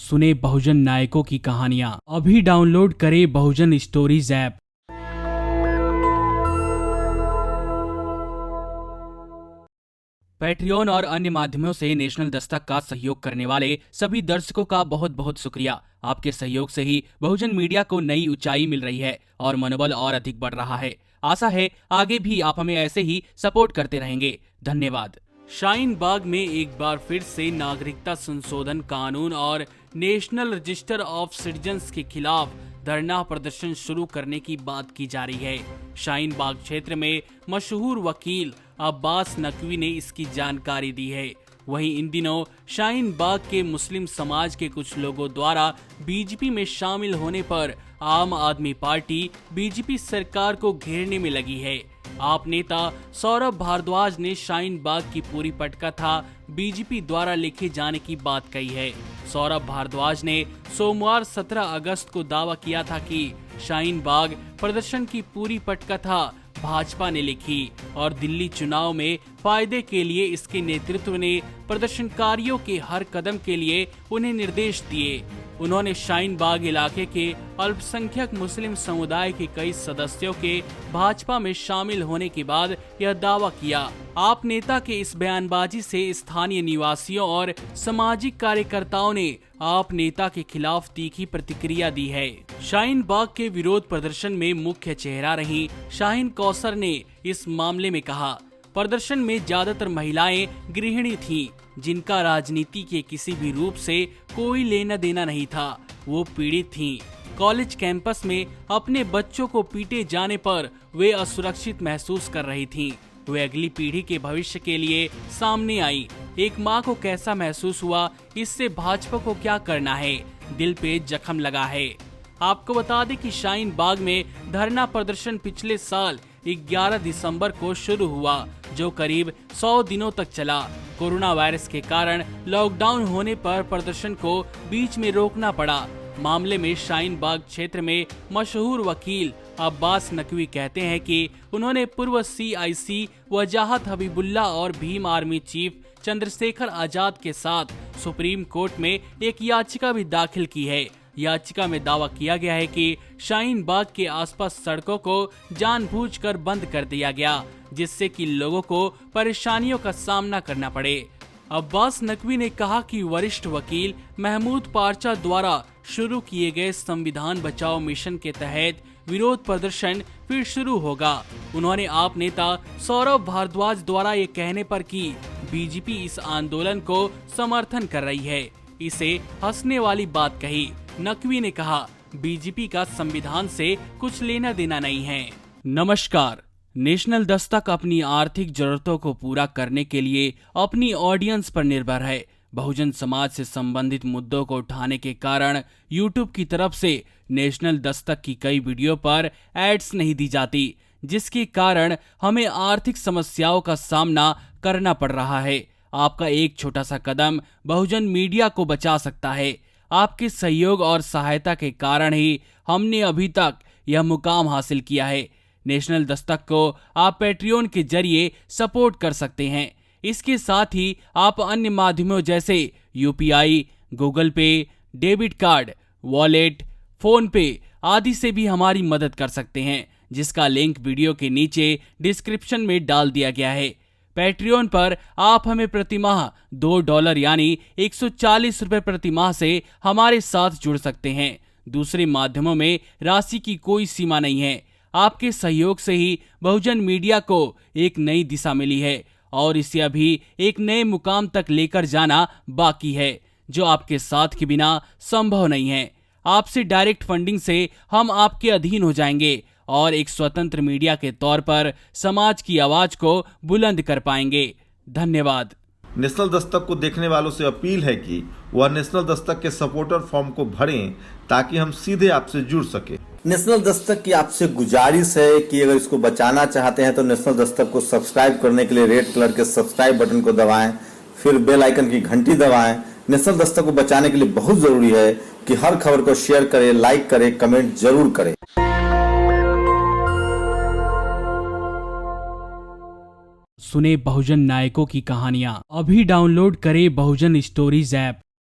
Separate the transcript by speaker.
Speaker 1: सुने बहुजन नायकों की कहानियां। अभी डाउनलोड करें बहुजन स्टोरीज ऐप। पैट्रियन और अन्य माध्यमों से नेशनल दस्तक का सहयोग करने वाले सभी दर्शकों का बहुत बहुत शुक्रिया। आपके सहयोग से ही बहुजन मीडिया को नई ऊंचाई मिल रही है और मनोबल और अधिक बढ़ रहा है। आशा है आगे भी आप हमें ऐसे ही सपोर्ट करते रहेंगे। धन्यवाद। शाहीन बाग में एक बार फिर से नागरिकता संशोधन कानून और नेशनल रजिस्टर ऑफ सिटीजन्स के खिलाफ धरना प्रदर्शन शुरू करने की बात की जा रही है। शाहीन बाग क्षेत्र में मशहूर वकील अब्बास नकवी ने इसकी जानकारी दी है। वहीं इन दिनों शाहीन बाग के मुस्लिम समाज के कुछ लोगों द्वारा बीजेपी में शामिल होने पर आम आदमी पार्टी बीजेपी सरकार को घेरने में लगी है। आप नेता सौरभ भारद्वाज ने शाहीन बाग की पूरी पटकथा बीजेपी द्वारा लिखे जाने की बात कही है। सौरभ भारद्वाज ने सोमवार 17 अगस्त को दावा किया था कि शाहीन बाग प्रदर्शन की पूरी पटकथा भाजपा ने लिखी और दिल्ली चुनाव में फायदे के लिए इसके नेतृत्व ने प्रदर्शनकारियों के हर कदम के लिए उन्हें निर्देश दिए। उन्होंने शाहीन बाग इलाके के अल्पसंख्यक मुस्लिम समुदाय के कई सदस्यों के भाजपा में शामिल होने के बाद यह दावा किया। आप नेता के इस बयानबाजी से स्थानीय निवासियों और सामाजिक कार्यकर्ताओं ने आप नेता के खिलाफ तीखी प्रतिक्रिया दी है। शाहीन बाग के विरोध प्रदर्शन में मुख्य चेहरा रही शाहीन कौसर ने इस मामले में कहा, प्रदर्शन में ज्यादातर महिलाएं गृहिणी थीं, जिनका राजनीति के किसी भी रूप से कोई लेना देना नहीं था। वो पीड़ित थीं। कॉलेज कैंपस में अपने बच्चों को पीटे जाने पर वे असुरक्षित महसूस कर रही थीं। वे अगली पीढ़ी के भविष्य के लिए सामने आई। एक माँ को कैसा महसूस हुआ, इससे भाजपा को क्या करना है, दिल पे जख्म लगा है। आपको बता दें कि शाहीन बाग में धरना प्रदर्शन पिछले साल 11 दिसंबर को शुरू हुआ, जो करीब 100 दिनों तक चला। कोरोना वायरस के कारण लॉकडाउन होने पर प्रदर्शन को बीच में रोकना पड़ा। मामले में शाहीन बाग क्षेत्र में मशहूर वकील अब्बास नकवी कहते हैं कि उन्होंने पूर्व CIC वजाहत हबीबुल्ला और भीम आर्मी चीफ चंद्रशेखर आजाद के साथ सुप्रीम कोर्ट में एक याचिका भी दाखिल की है। याचिका में दावा किया गया है कि शाहीन बाग के आसपास सड़कों को जानबूझकर बंद कर दिया गया, जिससे कि लोगों को परेशानियों का सामना करना पड़े। अब्बास नकवी ने कहा कि वरिष्ठ वकील महमूद पारचा द्वारा शुरू किए गए संविधान बचाओ मिशन के तहत विरोध प्रदर्शन फिर शुरू होगा। उन्होंने आप नेता सौरभ भारद्वाज द्वारा ये कहने पर कि बीजेपी इस आंदोलन को समर्थन कर रही है, इसे हंसने वाली बात कही। नकवी ने कहा, बीजेपी का संविधान से कुछ लेना देना नहीं है। नमस्कार। नेशनल दस्तक अपनी आर्थिक जरूरतों को पूरा करने के लिए अपनी ऑडियंस पर निर्भर है। बहुजन समाज से संबंधित मुद्दों को उठाने के कारण यूट्यूब की तरफ से नेशनल दस्तक की कई वीडियो पर एड्स नहीं दी जाती, जिसके कारण हमें आर्थिक समस्याओं का सामना करना पड़ रहा है। आपका एक छोटा सा कदम बहुजन मीडिया को बचा सकता है। आपके सहयोग और सहायता के कारण ही हमने अभी तक यह मुकाम हासिल किया है। नेशनल दस्तक को आप पैट्रियन के जरिए सपोर्ट कर सकते हैं। इसके साथ ही आप अन्य माध्यमों जैसे UPI, गूगल पे, डेबिट कार्ड, वॉलेट, फोन पे आदि से भी हमारी मदद कर सकते हैं, जिसका लिंक वीडियो के नीचे डिस्क्रिप्शन में डाल दिया गया है। पैट्रियन पर आप हमें प्रतिमाह $2 यानी 140 रुपए प्रतिमाह से हमारे साथ जुड़ सकते हैं। दूसरे माध्यमों में राशि की कोई सीमा नहीं है। आपके सहयोग से ही बहुजन मीडिया को एक नई दिशा मिली है और इसे अभी एक नए मुकाम तक लेकर जाना बाकी है, जो आपके साथ के बिना संभव नहीं है। आपसे डायरेक्ट फंडिंग से हम आपके अधीन हो जाएंगे और एक स्वतंत्र मीडिया के तौर पर समाज की आवाज को बुलंद कर पाएंगे। धन्यवाद।
Speaker 2: नेशनल दस्तक को देखने वालों से अपील है कि वह नेशनल दस्तक के सपोर्टर फॉर्म को भरें, ताकि हम सीधे आपसे जुड़ सके।
Speaker 3: नेशनल दस्तक की आपसे गुजारिश है कि अगर इसको बचाना चाहते हैं तो नेशनल दस्तक को सब्सक्राइब करने के लिए रेड कलर के सब्सक्राइब बटन को दबाएं, फिर बेल आइकन की घंटी दबाएं। नेशनल दस्तक को बचाने के लिए बहुत जरूरी है कि हर खबर को शेयर करें, लाइक करें, कमेंट जरूर करें।
Speaker 1: सुने बहुजन नायकों की कहानियां। अभी डाउनलोड करें बहुजन स्टोरीज ऐप।